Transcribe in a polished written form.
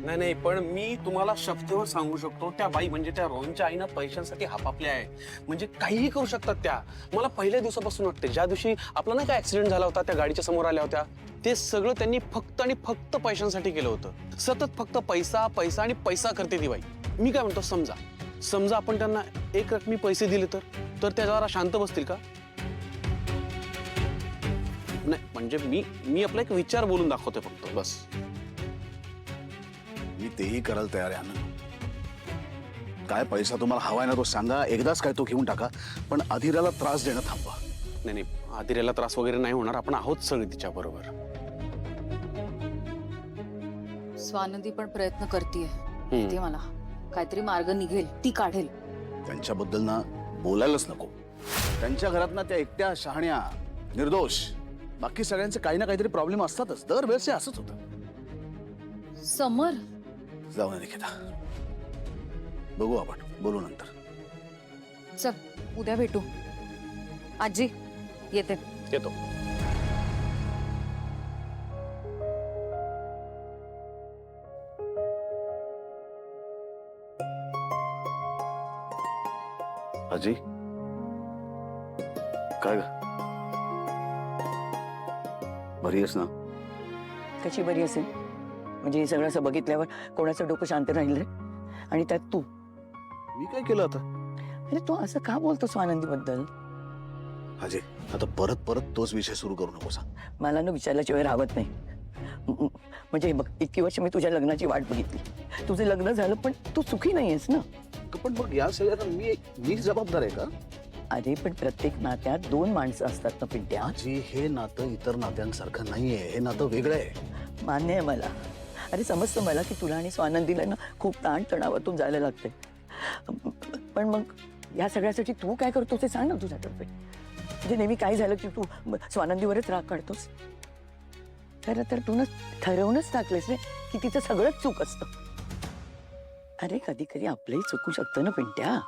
नाही नाही, पण मी तुम्हाला शब्दावर सांगू शकतो, त्या बाई म्हणजे त्या रोहनच्या आईनं पैशांसाठी हापापल्या आहे. म्हणजे काहीही करू शकतात त्या. मला पहिल्या दिवसापासून वाटते, ज्या दिवशी आपला नाही का ऍक्सिडेंट झाला होता, त्या गाडीच्या समोर आल्या होत्या, ते सगळं त्यांनी फक्त आणि फक्त पैशांसाठी केलं होतं. सतत फक्त पैसा पैसा आणि पैसा करते ती बाई. मी काय म्हणतो, समजा समजा आपण त्यांना एक रकमी पैसे दिले तर त्या जरा शांत बसतील का? नाही म्हणजे मी आपला एक विचार बोलून दाखवते फक्त, बस. मी तेही करायला तयार आहे आनंद. काय पैसा तुम्हाला हवाय ना तो सांगा, एकदाच काय तो घेऊन टाका, पण अधीराला त्रास देणं थांबवा. नाही नाही, आदिरेला त्रास वगैरे नाही होणार, आपण आहोत सगळे तिच्या बरोबर. स्वानंदी पण प्रयत्न करतीये ते, मला काहीतरी मार्ग निघेल, ती काढेल. त्यांच्याबद्दल ना बोलायलाच नको. त्यांच्या घरात ना त्या एकट्या शहाण्या निर्दोष, बाकी सगळ्यांचे काही ना काहीतरी प्रॉब्लेम असतातच. दरवेळेस असंच होतं. समर, जाऊ नये निकिता, बघू आपण, बोलू नंतर. चल उद्या भेटू. आजी येते. येतो. अजी, काय ग, बरी आहेस ना? कशी बरी असेल म्हणजे, हे सगळं असं बघितल्यावर कोणाचं डोकं शांत राहील रे? आणि त्यात तू. मी काय केलं आता? अरे तू असं का बोलतो स्वानंदी बद्दल? अजय, आता परत परत तोच विषय सुरू करू नकोस. मला ना विचारल्याची वेळ राहत नाही. म्हणजे बघ, इतकी वर्ष मी तुझ्या लग्नाची वाट बघितली, तुझं लग्न झालं, पण तू सुखी नाहीयेस ना. पण मग या सगळ्यांना मी जबाबदार आहे का? अरे पण प्रत्येक नात्यात दोन माणसं असतात ना पिंट्या. आजी, हे नातं इतर नात्यांसारखं नाहीये, हे नातं वेगळं आहे. मान्य आहे मला. अरे समजतं मला की तुला आणि स्वानंदीला ना खूप ताणतणावातून जायला लागते, पण मग या सगळ्यासाठी तू काय करतोस ते सांग ना तुझ्यातर्फे. म्हणजे नेहमी काय झालं की तू स्वानंदीवरच राग काढतोस. खरं तर तू ठरवूनच टाकलेस रे की तिचं सगळंच चूक असतं. अरे कधी कधी आपलंही चुकू शकतं ना पिंट्या.